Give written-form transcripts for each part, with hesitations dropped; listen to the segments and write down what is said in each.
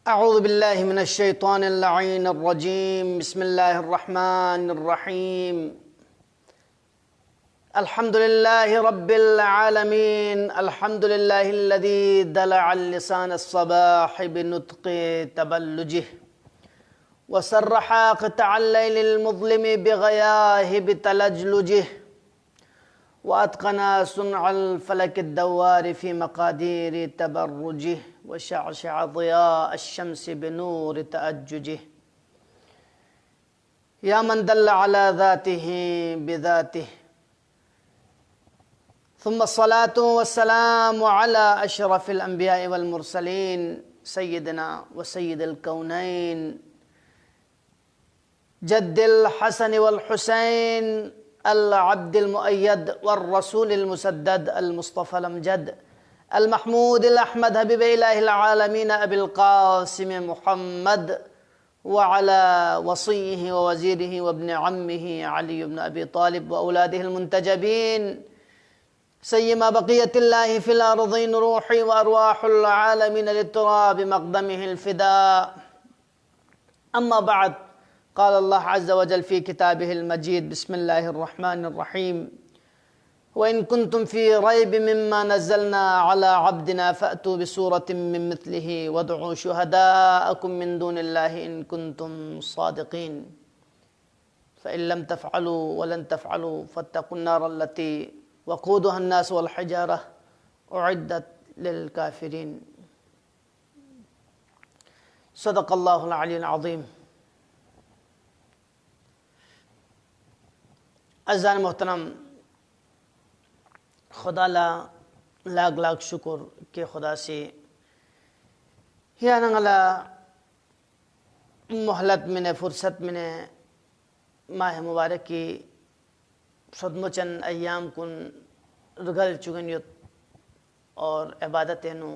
أعوذ بالله من الشيطان اللعين الرجيم. بسم الله الرحمن الرحيم. الحمد لله رب العالمين. الحمد لله الذي دلع اللسان الصباح بنطق تبلجه، وسرح قطع الليل المظلم بغياهب تلجلجه، وأتقن صنع الفلك الدوار في مقادير تبرجه، وشعشع ضياء الشمس بنور تأججه. يا من دل على ذاته بذاته، ثم الصلاة والسلام على أشرف الأنبياء والمرسلين سيدنا وسيد الكونين جد الحسن والحسين العبد المؤيد والرسول المسدد المصطفى الأمجد المحمود الأحمد حبيب إله العالمين أبي القاسم محمد، وعلى وصيه ووزيره وابن عمه علي بن أبي طالب وأولاده المنتجبين، سيما بقية الله في الأرضين روحي وأرواح العالمين للتراب مقدمه الفداء. أما بعد، قال الله عز وجل في كتابه المجيد: بسم الله الرحمن الرحيم. وإن كنتم في ريب مما نزلنا على عبدنا فأتوا بسورة من مثله وادعوا شهداءكم من دون الله إن كنتم صادقين، فإن لم تفعلوا ولن تفعلوا فاتقوا النار التي وقودها الناس والحجارة أعدت للكافرين. صدق الله العلي العظيم. अज़ान मोहतरम, खुदा लाख लाख शुक्र के खुदा से या नंगला मोहलत मिने फुर्सत मिने माह मुबारक की सदमुचन अय्याम कुन रुगल चुगनियत और इबादत नु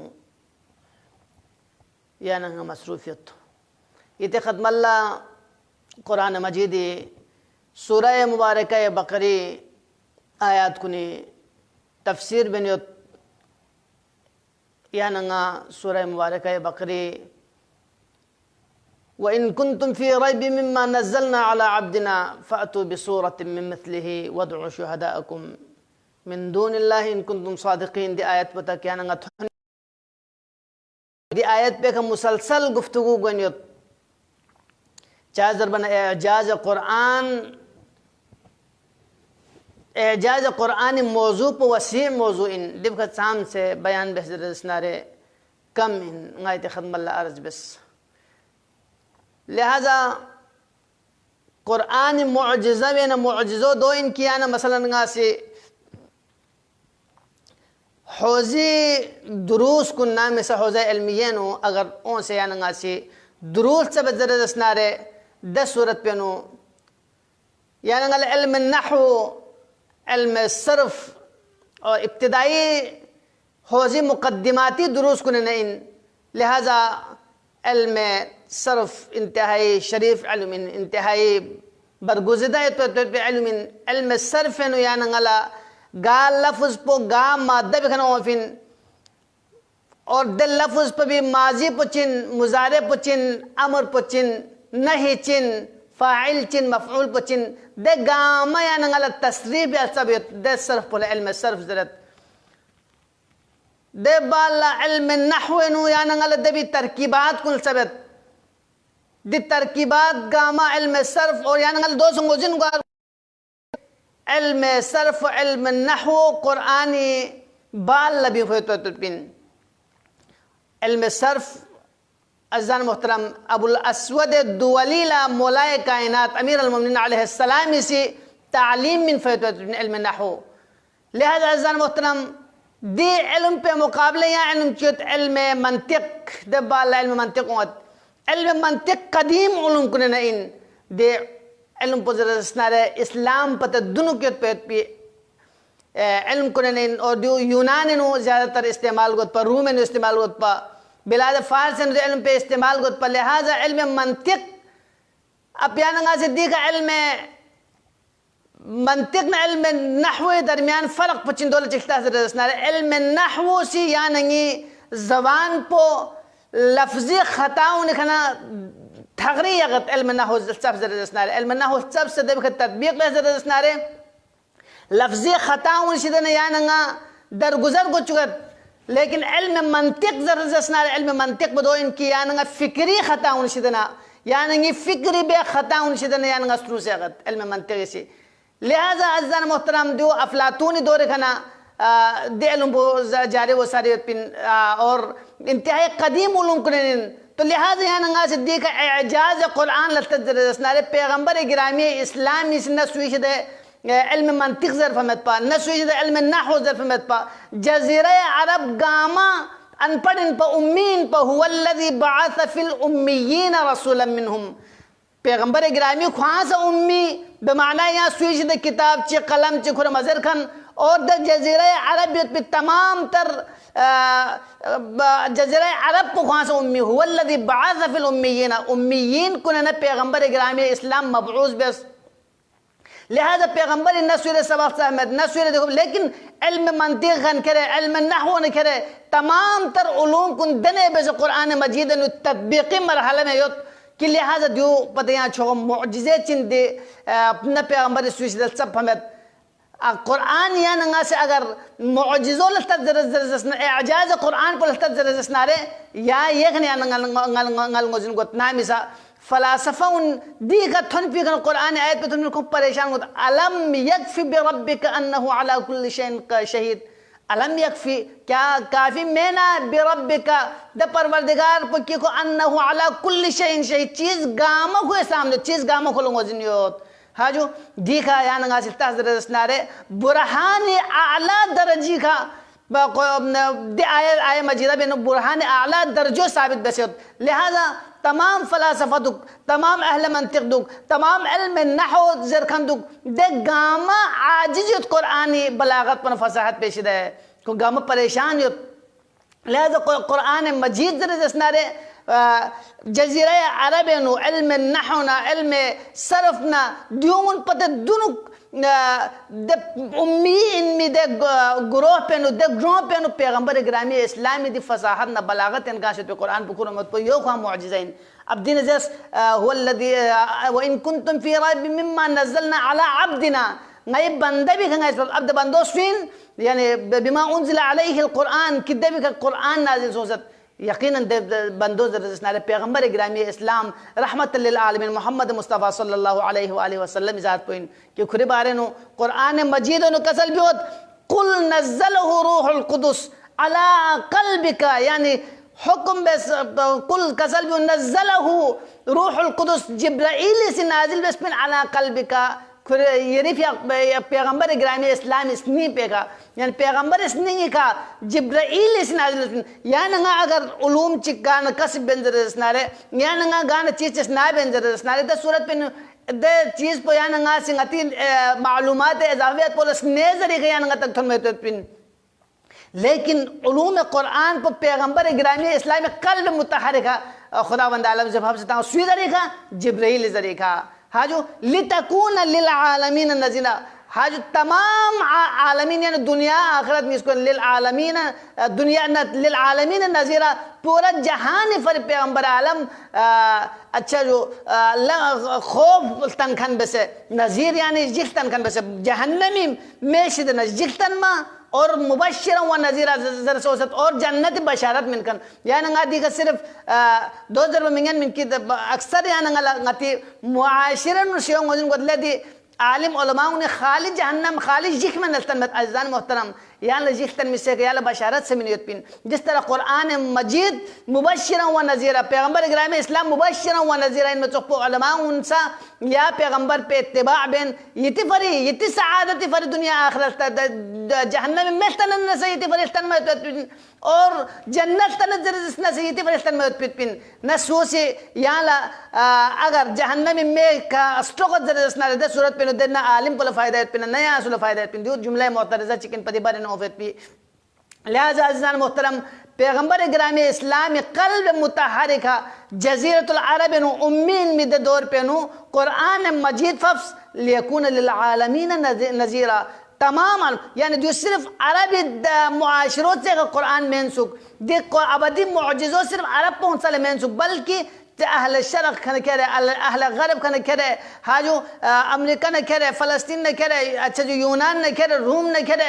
या नंग मसरूफियत इते ख़त्मल्ला कुरान मजीद सूरह मुबारक बकरी आयात कुनी तफसीर बनियत या नंगा सूरह मुबारक बकरी व इन कुंतुम फी रैब मिम्मा नज़्ज़लना अला अब्दिना फ़अतू बिसूरतिन मिन मिस्लिही वदउ शुहदाअकुम मिन दूनिल्लाहि इन कुंतुम सादिक़ीन। दी आयत पता क्या नंगा दी आयत पे का मुसलसल गुफ्तगू गनियत चाज़र बना एजाज़ कुरान एजाज़ कुरानी मौजू पर वसी मौजू इन दिवक शाम से बयान बहजरनारे कम इन गायत ख़दमल्ला अर्ज बस। लिहाजा कुरानी मुअजिज़ा व न मुअजिज़ो दो इन किया न मसलन गासी हौज़ी दुरूस कुन नाम से हौज़ा इल्मिया नो अगर ओं से या नगासी दुरूस से बजरनारे 10 सूरत पे नो या नगल इल्म नहव इल्म सर्फ और इब्तिदाई हौज़ी मुक़द्दिमाती दुरूस कुन न इन। लिहाजा इल्म सर्फ इंतहाई शरीफ इल्म इंतहाई बरगुज़िदा इल्म इल्म सर्फ नो या नगला गा लफ्ज़ पो गा मादा भी खना फिन और दिल लफ्ज़ पर भी माजी पुचिन मुजारे पुचिन अमर पुचिन नहीं चिन फ़ाइल चिन मफ़ऊल पुचिन दे गामा या नगला तस्रीब या सब दे सर्फ पर इल्म सर्फ ज़रत दे बाला इल्म नहव नु या नगला दे भी तरकीबात कुल सबत दे तरकीबात गामा इल्म सर्फ और या नगला दो संगोजिन का इल्म सर्फ इल्म नहव कुरानी बाल लबी हुए तो पिन इल्म सर्फ अज़ान मोहतरम अबुल अस्वद दुवलीला मौलाए कायनात अमीर अल-मोमिनीन अलैहिस्सलाम से तालीम मिन फ़ैतुत इल्म नहव। लिहाजा अज़ान मोहतरम दे इल्म पे मुकाबले या इल्म चुत इल्म मंतिक दबाला इल्म मंतिक होत इल्म मंतिक कदीम उलूम कुने न इन दे इल्म पुज़रस्नारे इस्लाम पता दुनु के पे इल्म कुने न इन और दो यूनानी नो ज़्यादातर इस्तेमाल गोत पर रूम नो इस्तेमाल गोत पर बिलाद फारस ने इल्म पे इस्तेमाल गोत पर। लिहाजा इल्म मंतिक अब यानगा से दीगा इल्म मंतिक न इल्म नहव दरमियान फ़र्क पचिन दौलत चिख्ता से रसना इल्म नहव सी यानगी ज़बान पो لفظي خطاون كنا تغريغت علم النحو السبس درسناره علم النحو السبس ده تطبيق به درسناره لفظي خطاون شدنا يعني درگذر کو چکت لیکن علم منطق درسناره علم منطق بدو انکی يعني فکری خطاون شدنا يعني فکری به خطاون شدنا يعني سرو سیغت علم منطق سے لہذا عزیزان محترم دو افلاطونی دور کنا دے علم جاری و ساری پن اور انتہائی قدیم علوم کنن تو لہذا یہاں سے دیکھا اعجاز قرآن لتدرسنارے پیغمبر گرامی اسلامی سے نسویش دے علم منطق ظرف مت پا نسویش دے علم نحو ظرف مت پا جزیرہ عرب گاما ان پڑھن پا امین پا هو الذي بعث في الاميين رسولا منهم پیغمبر گرامی خواہاں سے امی بمعنی یہاں سویش دے کتاب چی قلم چی کھر مزر کھن اور در جزیرہ عربیت پہ تمام تر جزیرہ عرب کو خواہاں سے امی هو الذي بعث في الاميين امیین کنن پیغمبر گرامی اسلام مبعوث بس لہذا پیغمبر نسویر سبق احمد نسویر دیکھو لیکن علم منطق خن کرے علم نحو نہ کرے تمام تر علوم کن دنے بس قرآن مجید نو تطبیقی مرحلہ میں یوت کہ لہذا دیو پتہ یہاں چھو معجزے چند دے اپنا پیغمبر سویش سب فهمت قرآن یا نگا سے اگر معجزوں لتدرس اعجاز قرآن پر لتدرس نارے یا یک نیا نگل گزن گوت نامیسا فلاسفہ دی کا تھن پی کن قرآن آیت پہ تم کو پریشان گوت علم یکفی بربک انہو علی کل شین شہید علم یکفی کیا کافی مینا بربک دا پروردگار پر کی کو انہو علی کل شین شہید چیز گاما کو سامنے چیز گاما کو لنگو زنیوت ہاں جو دیکھا یا نگا سے تحضر سنارے برہان اعلی درجی کا دی آیہ مجیدہ بینو برہان اعلی درجو ثابت بسیت لہذا تمام فلاسفہ دک تمام اہل منطق دک تمام علم نحو زرکن دک دے گاما عاجزیت قرآنی بلاغت پر فصاحت پیش دے کو گاما پریشان یت لہذا قرآن مجید درجسنارے جزیرہ عرب نو علم نحونا علم صرفنا دیومن پتہ دونوں امیین میں دے گروہ پہ نو دے گروہ پہ نو پیغمبر گرامی اسلامی دی فصاحت نا بلاغت انکاشت پہ قرآن پہ مت پہ یو خواہ معجزین اب دین جس هو الذي وإن كنتم في ريب مما نزلنا على عبدنا غيب بندہ بھی کھنگا اس پر عبد بندوس فین یعنی بما انزل علیہ القرآن کدے بھی قرآن نازل سوزت یقیناً بندوز رسنال پیغمبر گرامی اسلام رحمت للعالمین محمد مصطفیٰ صلی اللہ علیہ وآلہ وسلم ذات پوین کہ کھری بارے نو قرآن مجید نو کسل بیوت قل نزلہ روح القدس علی قلبک یعنی حکم بس قل کسل بیوت نزلہ روح القدس جبرائیل سے نازل بس پن علی قلبک یعنی پیغمبر گرامی اسلام اسنی پہ کا یعنی پیغمبر اسنی کا جبرائیل اس نازل یعنی اگر علوم چکان کسب بنظر اسنارے یعنی گانا چیز اسنا بنظر اسنارے دا صورت پہ دے چیز پہ یعنی سنگتی معلومات اضافیت پول اسنیزری گا یعنی تک تھن محتوت پن لیکن علوم قرآن پر پیغمبر گرامی اسلام قلب متحرکا خداوند عالم سے بھاب ستا سوی ذریقہ جبرائیل ذریقہ حاجو لتکون للعالمین نذیرا حاجو تمام عالمین یعنی دنیا آخرت میں اس کو للعالمین دنیا للعالمین نذیرا پورا جہان فر پیغمبر عالم اچھا جو خوف تنکھن بسے نذیر یعنی جل تنکھن بسے جہنمی میشد نجلتن ما اور مبشرا و نذیرا زر سوست اور جنت بشارت من کن یعنی غادی کا صرف دو ضرب من کی اکثر یعنی غاتی معاشرن شیون وزن قد لدی عالم علماء نے خالی جہنم خالی جک میں نلتن مت عزیزان محترم یعنی جکتن میں سے کہ یعنی بشارت سے منیت پین جس طرح قرآن مجید مبشرا و نذیرا پیغمبر اکرام اسلام مبشرا و نذیرا ان میں چکو علماء انسا یا پیغمبر پہ اتباع بین یتی فری یتی سعادتی فری دنیا آخرت جہنم میں تنن نسیتی فرشتن میں اور جنت تنظر نسیتی فرشتن میں پین نسو سے یعنی اگر جہنم میں کا اسٹوکت زرزسنا رہتا صورت پہ دینا عالم کو فائدہ پین نیا اصول فائدہ پین دیو جملہ معترضہ چکن پتی بارے نوفت پی لہذا عزیزان محترم پیغمبر گرامی اسلام قلب متحرکہ جزیرت العرب نو امین مد دور پہ نو قرآن مجید ففس لیکون للعالمین نذیرہ तमाम यानी जो सिर्फ अरबी मुआशरों से कुरान मेंसुक देखो अबदी मुअजिज़ों सिर्फ अरब पहुँचले मेंसुक बल्कि अहल शरक खन करे अहल गरब खन करे हाजो अमेरिका न करे फ़लस्तीन न करे अच्छा जो यूनान न करे रूम न करे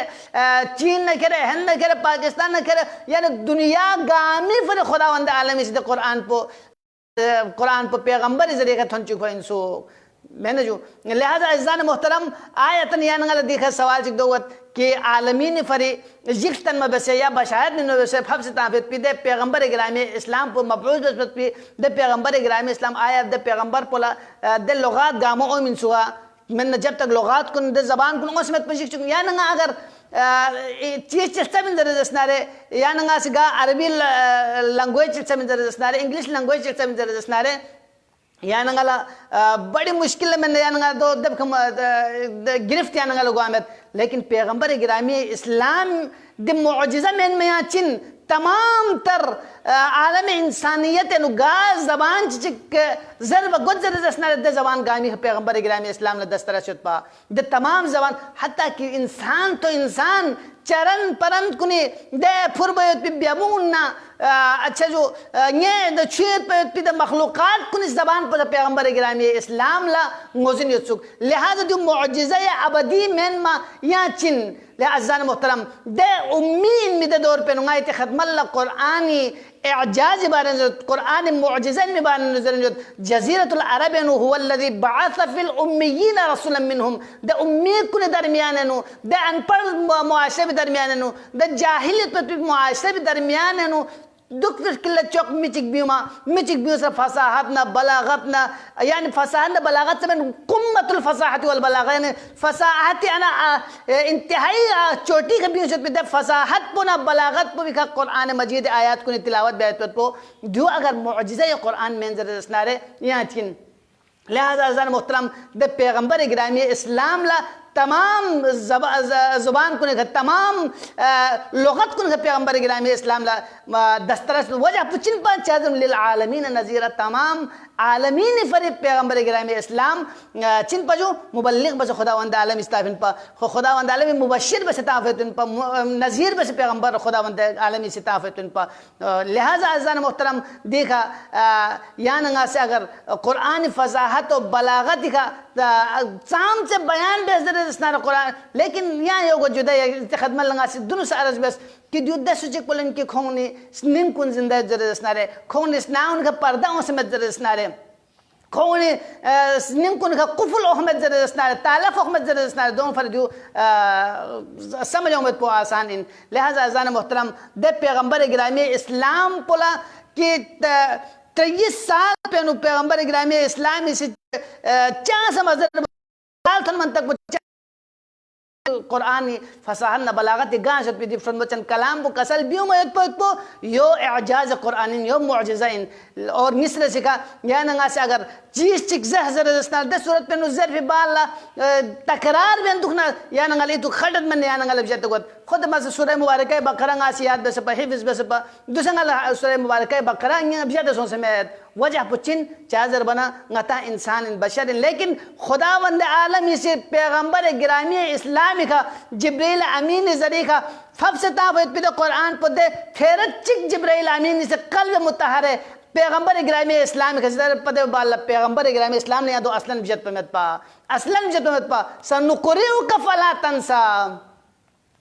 चीन न करे हिंद न करे पाकिस्तान न करे यानी दुनिया गामी फिर खुदावंद आलमी से कुरान पे पैगंबर जरिए का थन चुका इनसो मैंने जो लिहाजा इज़ान मोहतरम आयतन या नंगल देखा सवाल चिक दोवत कि आलमीन फरी जिक्तन में बसे या बशायत में बसे फब से ताफित पी दे पैगंबर गिरामी इस्लाम पर मबरूज बसपत पी दे पैगंबर गिरामी इस्लाम आया दे पैगंबर पोला दे लुगात गामो ओ मिन सुआ मैंने जब तक लुगात कुन दे ज़बान कुन उसमें पशिक चुक या नंगा अगर चीज़ चिस्ता में दर दसनारे या नंगा सिगा अरबी लैंग्वेज चिस्ता में दर दसनारे इंग्लिश लैंग्वेज चिस्ता में दर दसनारे या नंगला बड़ी मुश्किल में या नंगा दो दब गिरफ्त या नंगला गुआमत लेकिन पैगंबर गिरामी इस्लाम द मुअजिज़ा में या चिन तमाम तर आलम इंसानियत नुगाज ज़बान चिक ज़रब गुज़र दसना द ज़बान गामी पैगंबर गिरामी इस्लाम ने दस्तरा शुद पा द तमाम ज़बान हत्ता कि इंसान तो इंसान चरण परंत कुनी दे फुरबयत पे ब्यामुन्ना अच्छा जो ये द छेद पे द मखलूक़ात कुनी ज़बान पर पैगंबर गिरामी इस्लाम ला मोज़िन युसुक लिहाजा जो मुअजिज़ा अबदी में मा या चिन लिहाजा मोहतरम दे उम्मीद में द दौर पे नुगायत ख़त्मल कुरानी एजाज बारे कुरान मुअजिज़ा में बारे नज़र जज़ीरतुल अरब नु हुवल्लज़ी बअस फिल उम्मियीन रसूलन मिनहुम द उम्मीद कुने दरमियान नु द अनपढ़ मुआशरे में दरमियान नु द जाहिलियत पर मुआशरे में दरमियान नु दुख किल्लत चौक मिचिक बियो से फसाहत ना बलागत ना यानी फसाहत ना बलागत से मैं कुम्मतुल फसाहत वल बलागत यानी फसाहत याना इंतहाई चोटी के बियो से पे फसाहत पो ना बलागत पो भी का कुरान मजीद आयत को तिलावत बैत पो जो अगर मुअजिज़ा ये कुरान में जर सनारे यहाँ चिन लिहाजा अज़ान मोहतरम द पैगंबर गिरामी इस्लाम ला तमाम ज़ुबान को निकल तमाम लुगत को निकल पैगंबर गिरामी इस्लाम ला दस्तरस वजह पुचिन पर चाज़म लिल आलमीन नज़ीरा तमाम आलमीन फरीब पैगंबर गिरामी इस्लाम चिन पर जो मुबल्लिग बस खुदावंद आलम इस्ताफिन पर खुदावंद आलमी मुबशिर बस ताफ़िन पर नज़ीर बस पैगंबर खुदावंद आलमी से ताफ़िन पर लिहाजा अज़ान मोहतरम देखा या नंगा से अगर कुरान फसाहत और बलागत दिखा साम से बयान बेहतर दसना कुरान लेकिन यहाँ योगो जुदा खदमत लगा से दोनों से अर्ज बस कि युद्ध सूची कुलन की खोंगनी स्निन कुन जिंदा जरे दसना रे खोंगनी स्नाउन का पर्दाओं से मत जरे दसना रे खोंगनी स्निन कुन का कुफुल अहमद जरे दसना रे तालफ अहमद जरे दसना रे दोनों फर्द समझो मत पो आसान इन लिहाजा अज़ान मोहतरम दे पैगंबर गिरामी इस्लाम पोला कि 23 साल पे पैगंबर गिरामी इस्लाम इसे क्या समझ मन तक कुरानी फसाहत न बलागत गांश पे डिफरेंट बचन कलाम को कसल बियो मत पो यो एजाज कुरानी यो मुअजिज़ा और मिस्र सिखा या नंगा से अगर चीज चिक जहर दसना दे सूरत पे नु ज़र्फ बाला तकरार बेन दुखना या नंगा ले तो खडत मन या नंगा लबजत को खुद मस सूरह मुबारक बकरा गासियात बस पे हिफ्ज बस पे दुसंगा सूरह मुबारक बकरा ये अबजत सो समेत वजह पुचिन चाजर बना गता इंसान बशर लेकिन खुदावंद आलम से पैगंबर गिरामी इस्लामी का जिब्रील अमीन जरी का फब से ताफ़त पे कुरान पर दे फेरत चिक जिब्रील अमीन से कल्ब मुतहरे पैगंबर गिरामी इस्लाम के सदर पदे बाल पैगंबर गिरामी इस्लाम ने या दो असलन बिजत पे मत पा असलन बिजत पे मत पा सनुकुरिउ का फला तंसा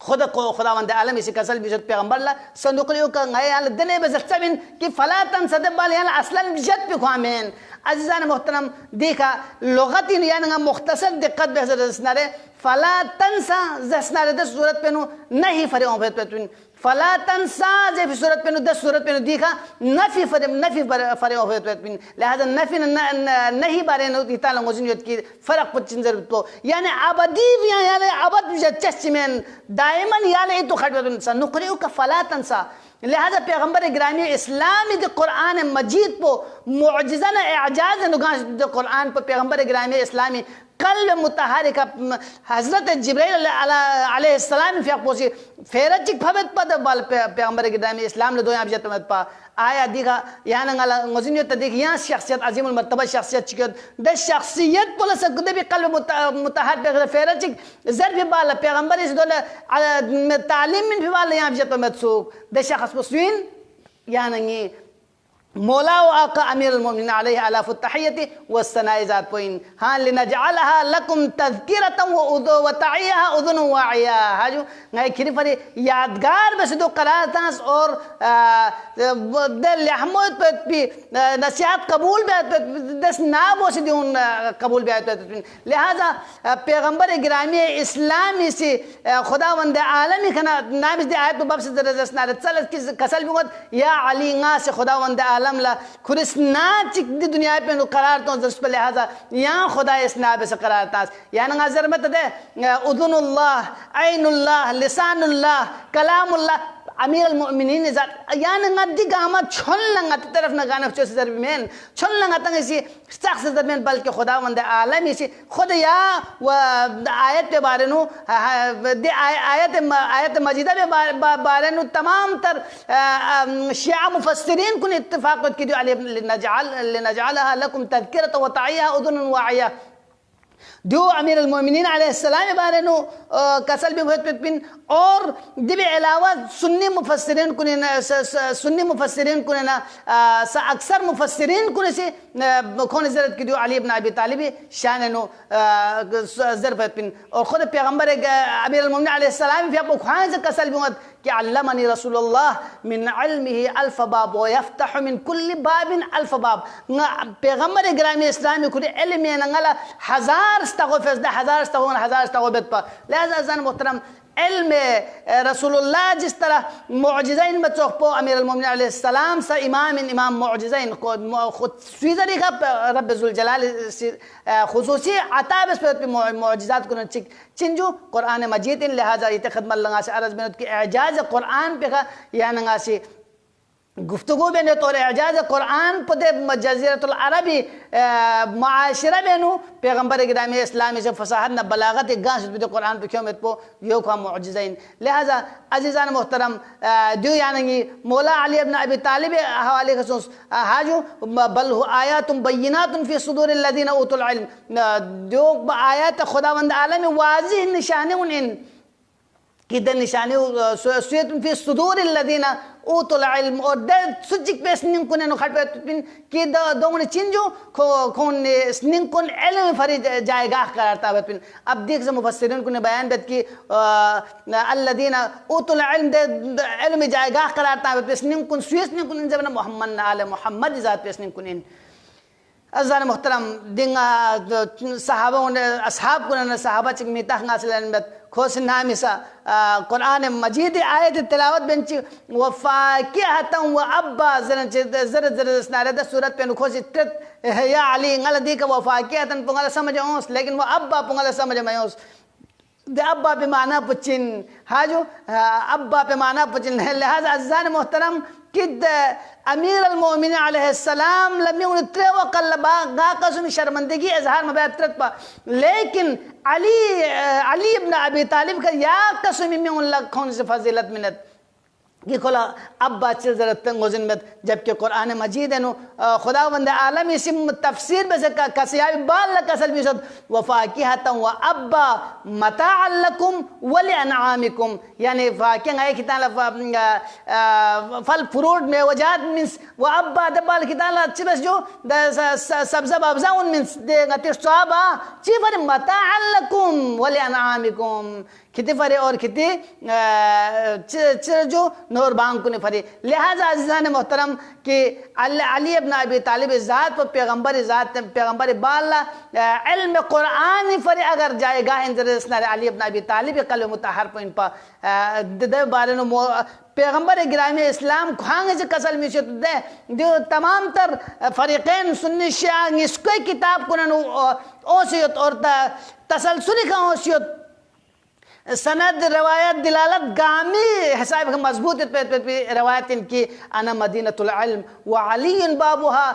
खुद को खुदावंद आलम इसी कसल बिजत पैगंबर ला सनुकुरिउ का गए आल दने बजतबिन कि फला तंसा दे बाल याल असलन बिजत पे खामेन अज़ीज़ान मोहतरम देखा लुगती यानी मुख्तसर दिक्कत बेहतर दसनारे फला तंसा दसनारे दस सूरत पे नहीं फरे ओं पे फला तंसा जे सूरत पे 10 सूरत पे देखा नफी फरे ओं पे लिहाजा नफी नहीं बारे नो इताला मोजिनियत की फर्क पुचिन जरूरत तो यानी अबदी यानी अबद चश्मेन दायमन यानी तो खड़बन सा नुकरिउ का फला तंसा लिहाजा पैगंबर गिरामी इस्लामी दे कुरान मजीद पो मुअजिज़ा एजाज नुगाश दे कुरान पर पैगंबर गिरामी इस्लामी कल्ब मुतहरिका हजरत जिब्राइल अलैहिस्सलाम फियापोसी फेरचिक फबत पद बाल पैगंबर के दाम इस्लाम ले दो यहाँ जत मत पा आया दिखा यहाँ नंगाला ngozin yo tadik यहाँ शख्सियत अजीमुल मर्तबा शख्सियत चिकत द शख्सियत पोला सकुदे भी कल्ब मुतहर पे फेरचिक जर भी बाल पैगंबर इस दोला तालीम में भी बाल यहाँ जत मत सो द शख्स पोस्विन यहाँ नंगी मौला व आका अमीर अल-मोमिनीन अलैहि अलाफु तहियति व सनाए जात पोइन हाँ लिनजअलहा लकुम तज़किरतन व तइयहा उज़ुन वाइया हाजू नए खिरी फरी यादगार बस दो करातास और दल रहमत पे भी नसीहत कबूल भी दस नाब से दिउन कबूल भी आते लिहाजा पैगंबर गिरामी इस्लामी से खुदावंद आलमी खना नाम से आयत बाब से दरजस ना चल कसल भी या अली गा से खुदावंद ला खुरिसना चिक दी दुनिया पे करार तो जस पे लिहाजा यहाँ खुदा इसना पे से करार तास यहाँ नजर में तदे उज़ुनुल्लाह ऐनुल्लाह लिसानुल्लाह कलामुल्लाह अमीर अल-मोमिनीन यहाँ नदी गामा छोल लंगा तरफ न गाना चोस दरमियान छोल लंगा तंग इसी शख्स दरमियान बल्कि खुदावंद आलम इसी खुद या व आयत के बारे नु दे आयत मजीदा के बारे नु तमाम तर शिया मुफस्सिरीन कुन इत्तिफाक की जो लिनजअलहा लकुम तज़किरतन व तइयहा उज़ुन वाइया जो अमीर अल-मोमिनीन अलैहिस्सलाम बारे नु कसल भी बहुत पिन और दिबे अलावा सुन्नी मुफस्सिरीन कुने ना अक्सर मुफस्सिरीन कुने से कौन ज़रूरत की जो अली इब्न अबी तालिब शान नु ज़रूरत पिन और खुद पैगंबर अमीर अल-मोमिनीन अलैहिस्सलाम भी आपको खान से कसल भी कि अल्लमनी रसूलुल्लाह मिन इल्मिही अल्फ बाब व यफ्तहु मिन कुल्ली बाबिन अल्फ बाब पैगंबर गिरामी इस्लामी खुद इल्म में नंगला हजार इस्तग़फ़र हजार इस्तग़फ़र पर लिहाजा ज़न मोहतरम इल्म रसूलुल्लाह जिस तरह मुअजिज़ाइन में चौपो अमीर अल-मोमिनीन अलैहिस्सलाम सा इमाम मुअजिज़ाइन खुद स्वीज़री का रब ज़ुल जलाल खुसूसी अता बस पे मुअजिज़ात को चिंजू कुरान मजीद इन लिहाजा इते खदमत लगा से अर्ज़ में कि एजाज़ कुरान पे का या नंगा से गुफ्तगू बेने तौर एजाज़ कुरान पदे जज़ीरतुल अरबी माशरा बेनु पैगंबर गिरामी इस्लामी से फसाहत न बलागत गांस बिदे कुरान पे क्यों मत पो यो का मुअजिज़ाइन लिहाजा अजीज़ान मोहतरम दो यानी मौला अली इब्न अबी तालिब हवाले खसूस हाजू बल आयातुम बय्यिनातुन फी सुदूरिल लज़ीना ऊतुल इल्म जो आयत खुदावंद आलम वाज़िह निशाने उन कि द निशाने सुयतुन फी सुदूरिल लज़ीना ऊतुल इल्म और द सुजिक पे स्निंग कुने नो खट पे कि द दोंगने चिंजो खोन स्निंग कुन इल्म फरी जाएगा करता है पिन अब देख से मुफस्सिरीन कुने बयान बेत कि अल्लज़ीना ऊतुल इल्म द इल्म जाएगा करता है स्निंग कुन स्निंग कुन जब मोहम्मद आले मोहम्मद जात पे स्निंग कुन अज़ान मोहतरम दिंगा सहाबा ने असहाब कुने सहाबा चिक मिता हासिलन बेत खोस नामिसा कुरान मजीद आयत तिलावत बेंच वफ़ाकिहतन व अब्बा ज़र स्नारे द सूरत पे खोस इत्त या अली ngala दी का वफ़ाकिहतन पुंगला समझ ओस लेकिन वो अब्बा पुंगला समझ में ओस दे अब्बा पे माना पुचिन हाजो अब्बा पे माना पुचिन लिहाजा अज़ान मोहतरम किद अमीर अल-मोमिनीन अलैहिस्सलाम लम्मी उन त्रे वक़ल गा कसुन शर्मंदगी इज़हार मबैत्रत पा लेकिन अली इब्न अबी तालिब का या कसुम में उन लग कौन से फजीलत मिनत कि खोला अब बात चल जरा तंगोजिन में जबकि कुरान मजीद है नो खुदावंद आलम इसी तफसीर में से कसियाबी बाल कसल भी सद वफ़ाकिहतन व अब्बा मताअन लकुम व लिअनआमिकुम यानी फाकिह है किताला फल फ्रूट में वजात मींस व अब्बा दबाल किताला अच्छी बस जो सब्ज़ा बाबज़ा उन मींस दे गति स्वाबा ची पर मताअन लकुम व लिअनआमिकुम कितने फरे और कितने जो नूर बांग को ने फरे लिहाजा अज़ीज़ान मोहतरम कि अली इब्न अबी तालिब ज़ात पर पैगंबर बाला इल्म कुरान फरे अगर जाएगा इंजरसना अली इब्न अबी तालिब कल मुतहर पॉइंट पर दे बारे नो पैगंबर गिरामी इस्लाम खांगे से कसल में दे जो तमाम तर फरीक़ैन सुन्नी शिया इसको किताब को न ओसियत और तसलसुली का ओसियत सनद रवायत दिलालत गामी हिसाब मजबूत रवायत इनकी अना मदीनतुल इल्म व Ali बाबुहा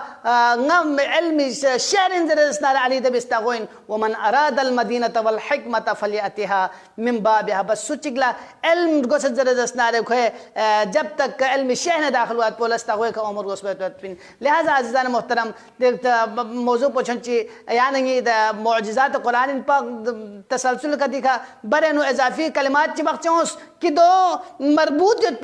ngam ilmi sharin zirasnar ali da bistagoin wa man arada al madinata wal hikmata falyatiha min babiha bas suchigla ilm gos zirasnar khoe jab tak ilm shehne dakhil wat polastagoi ka umur gos betpin lihaza azizan muhtaram mawzu pochanchi yani da mu'jizat quran pak tasalsul ka dikha barenu इजाफी कलिमात ची बख्चोंस कि दो मरबूतियत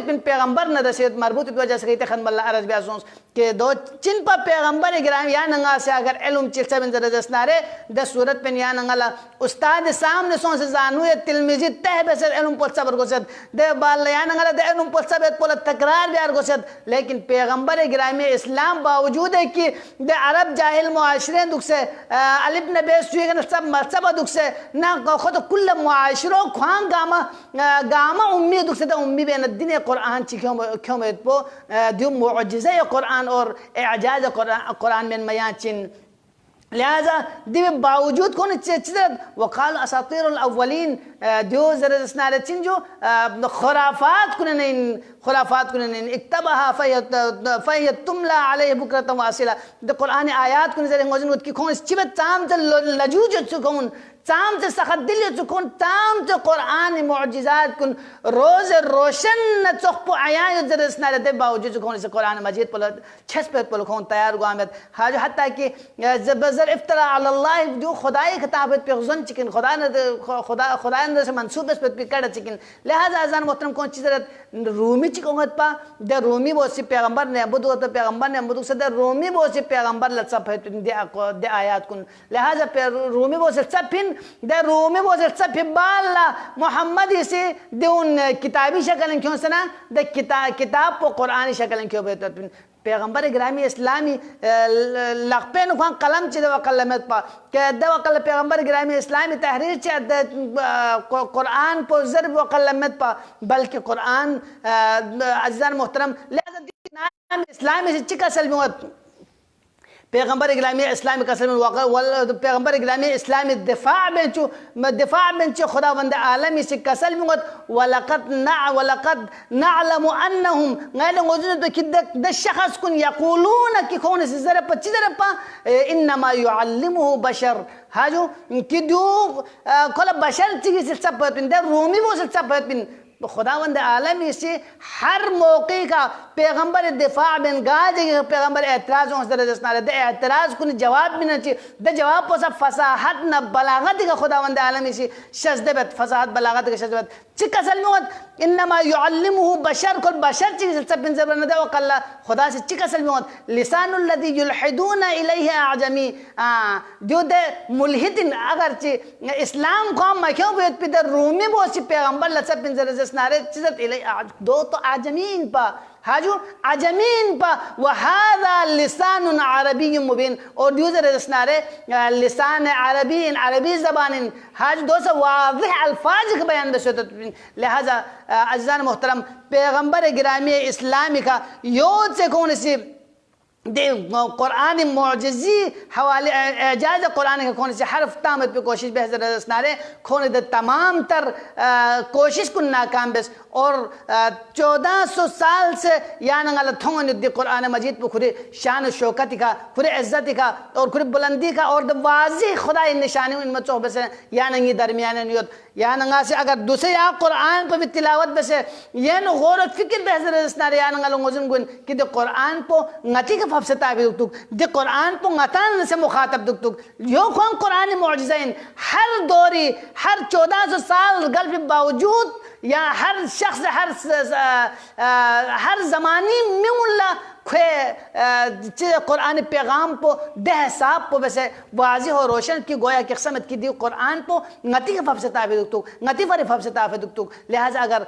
pin पैगंबर न रसीद मरबूतियत वजह से कहते खनबल्ला अरज ब्यासोंस कि दो चिन पर पैगंबर गिराम या नंगा से अगर इल्म चिल्सा बिन जरजस नारे द सूरत पिन या नंगला उस्ताद सामने सों से जानू ये तिलमिजी तह बसर इल्म पोल सबर गोसद दे बाल या नंगला दे इल्म पोल सबर पोल तकरार बियार गोसद लेकिन पैगंबर गिराम इस्लाम बावजूद है कि दे अरब जाहिल मुआशरे दुख से अलिफ न बे सुयगन सब दुख से ना खुद कुल मुआशरो ख्वांग गामा उम्मी दुख से उम्मी बेन दिन कुरान ची क्यों में पो दियो मुअज्जिज़ा कुरान और एजाज कुरान में मयाचिन लिहाजा दिवे बावजूद कौन चिदरत वकाल असातीरुल अव्वलीन दियो जरा स्नारे चिन जो खुराफात कुनन इक्तबहा फयत तुमला अलैहि बुकरतन वासिला द कुरान आयात कुन जरे मोजन की कौन चिबत ताम लजूज कौन ताम से सखत दिल चुकून ताम से कुरान मुअज्जिज़ात कुन रोज रोशन न चुप आया जरस ना दे बावजूद चुकून से कुरान मजीद पर छस पे पर कौन तैयार गुआमत हाज हत्ता कि जबजर इफ्तरा अल अल्लाह जो खुदाई खिताबत पे गुजन चिकन खुदा ने से मंसूब पे कड़ चिकन लिहाजा अजान मोहतरम कौन चीज रूमी चिकोंगत पा द रूमी बोसी पैगंबर ने अबुदु तो पैगंबर ने अबुदु से द रूमी बोसी पैगंबर लसा दे आयात कुन लिहाजा पे रूमी बोसी सफिन द रूमी बोसी सफिबाला मोहम्मद इसे देउन किताबी शक्ल क्यों सना द किताब को कुरानी शक्ल क्यों बेहतर पैगंबर ग्रामी इस्लामी लखपेन खान कलम चिद वकलमत पा के द वकल पैगंबर ग्रामी इस्लामी तहरीर च कुरान पो ज़रब वकलमत पा बल्कि कुरान अज़ीज़ान मोहतरम लिहाजा इस्लामी से चिका सलमत पैगंबर इस्लामी इस्लामी कसम पैगंबर इस्लामी इस्लामी दिफा बेंचो खुदावंद आलमी से कसम मुगत वलक़द नअलमु अन्नहुम गैर मौजूद किदक द शख्स कुन यक़ूलून कि कौन से जरा पच्ची जरा पा इन्नमा युअल्लिमुहु बशर हाजो कि दो कोला बशर चीज़ से सब पिन द रूमी वो से सब पिन खुदावंद आलमी से हर मौके का पैगंबर दिफा बिन गाज पैगंबर एतराज दे एतराज कुन जवाब भी न चाहिए द जवाब पर सब फसाहत न बलागत का खुदावंद आलमी से शजदबत फसाहत बलागत का शजदबत चिक असल में इन्नमा युअल्लिमुहु बशर कुल बशर चीज सब बिन जबर न दे वकल्ला खुदा से चिक असल में लिसानुल लदी युलहिदून इलैहि अजमी जो दे मुल्हिदिन अगर ची इस्लाम को हम क्यों बेत पे द रूमी वो सी पैगंबर लसब बिन जर नारे चिजत इले दो तो आजमीन पा हाजू आजमीन पा वहादा लिसान अरबी मुबीन और दूसरे नारे लिसान अरबी ज़बान हाज दो से वाज़िह अल्फाज के बयान बसत लिहाजा अज़ीज़ान मोहतरम पैगंबर गिरामी इस्लामी का योद से कौन सी दे कुरान मुअज्जिज़ी हवाले एजाज कुरान के कौन से हरफ तामत पे कोशिश बेहतर रसनारे कौन दे तमाम तर कोशिश को नाकाम बेस और 1400 साल से या नंगल थोंग दे कुरान मजीद पे खुरे शान शौकत का खुरे इज्जत का और खुरे बुलंदी का और वाज़िह खुदा निशानी इनमें चौबे से या नंगी दरमियान नियत या नंगा से अगर दूसरे या कुरान पर भी तिलावत बसे ये न गौर और फिक्र बेहतर रसनारे या नंगल गोजन गुन कि दे कुरान को ngati ka fafsa tabi duktuk de Quran po ngatan se mukhatab duktuk yo khan Quran mu'jizain har dori har 1400 साल गल के बावजूद या हर शख्स हर ज़मानी में मुल्ला खे कुरान पैगाम पो दह साब पो वैसे वाज़िह और रोशन की गोया की क़समत की दी कुरान पो ngati के फफसे ताबे दुक्तुक ngati फरे फफसे ताबे दुक्तुक लिहाजा अगर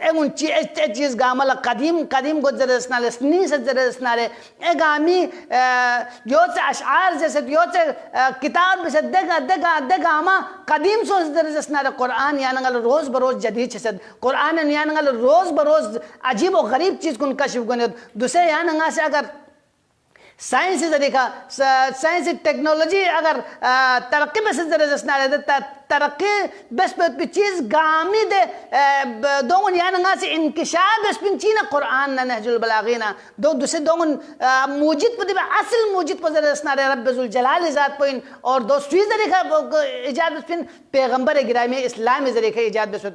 एगुन चीज़ गामल कदीम गो जरसनाले स्नी से जरसनाले एगामी यो से अशआर जैसे यो से किताब से देगा आमा कदीम सो जरसनाले कुरान या नंगल रोज़ बरोज़ जदीद से कुरान या नंगल रोज़ बरोज़ अजीब और गरीब चीज़ कुन कशिफ गुने दूसरे या नंगा से अगर साइंस से देखा साइंस टेक्नोलॉजी अगर तरक्की में से जरा तरक्की बस चीज गामी दे दोंगन याना ngasi inkishaf bes pinchina Quran na Nahjul Balagina do duse dongun mujid padi asl mujid pa zara snare Rabbul Jalal zat point और दो स्वीज तरीका इजाद बस पिन पैगंबर गिरामी इस्लाम तरीके इजाद बस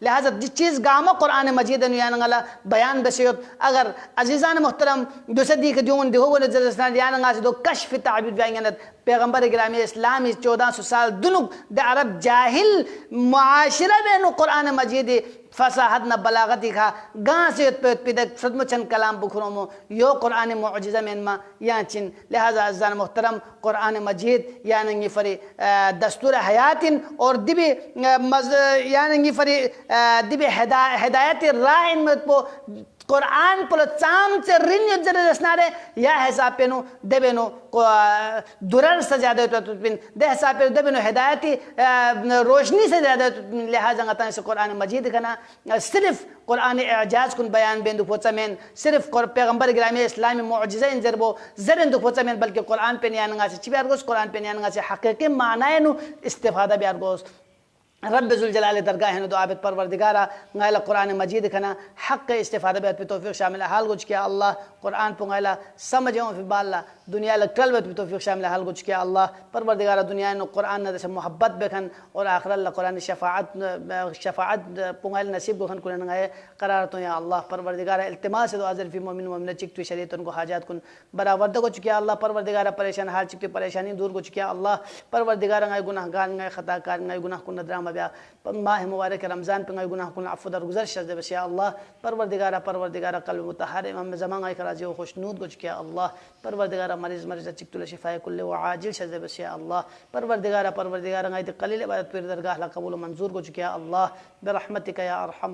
लिहाजा जिस चीज़ गामा कुरान मजीद यानंगला बयान बसियत अगर अजीज़ान मुहतरम दुसदी के जोन दिहो वो जरसना यानंगा से दो कश्फ ताबीर बयान पैगंबर गिरामी इस्लाम 1400 साल दुनुक द अरब जाहिल मुआशरा में कुरान मजीद फसाहत न बलागती खा गाँ से पिदक सदमचन कलाम बुखरोमो यो कुरान मुअजिज़ा में मा या चिन लिहाजा अज़ान मुहतरम कुरान मजीद यानी फरी दस्तूर हयातिन और दिबी यानी फरी दिबी हिदायत राइन में पो कुरान पर चाम से रिन्यू जरे रसनारे या हिसाब पे नो देवे नो को दुरर से ज़्यादा तो पिन दे हिसाब पे देवे नो हिदायती रोशनी से ज़्यादा लिहाजा गता से कुरान मजीद करना सिर्फ कुरान एजाज कुन बयान बेंदु पोचा में सिर्फ पैगंबर गिरामी इस्लामी मुअजिज़ा इन जरबो जरेंदु पोचा में बल्कि कुरान पे नियानगा से चिबियार गोस कुरान पे नियानगा से हकीकी मानाए नु इस्तिफादा बियार गोस रब्बुल जलाल दरगाह है तो आबिद परवरदिगारा गायला कुरान मजीद खना हक के इस्तिफादा बेत पे तौफीक शामिल हाल गुज किया अल्लाह कुरान पुंगायला समझो फिर बाल्ला दुनिया लकल बेत पे तौफीक शामिल हाल गुज किया अल्लाह परवरदिगारा दुनिया ने कुरान ने से मोहब्बत बेखन और आखिरत ला कुरान शफाअत पुंगायल नसीब गोखन कुरान गाय करार तो या अल्लाह परवरदिगारा इल्तिमास दो अजर फी मोमिन मोमिन चिकतु शरीयत उनको हाजात कुन बराबर दो चुकिया अल्लाह परवरदिगारा परेशान हाल चिकतु परेशानी दूर को चुकिया अल्लाह परवरदिगारा गाय गुनाहगार गाय खताकार गाय गुनाह कुन नदरा माह मुबारक रमज़ान पे गुनाह कुन अफ़्व दरगुज़र शज़ बस या अल्लाह परवरदिगारा कल्ब मुतहरम हम ज़मान आई कराजी व खुशनूद गुज किया अल्लाह परवरदिगारा मरीज़ चिकतुल शिफाए कुल्ले व आजिल शज़ बस या अल्लाह परवरदिगारा गाय कलील इबादत पर दरगाह ला कबूल मंजूर गुज किया अल्लाह बिरहमतिका या अरहम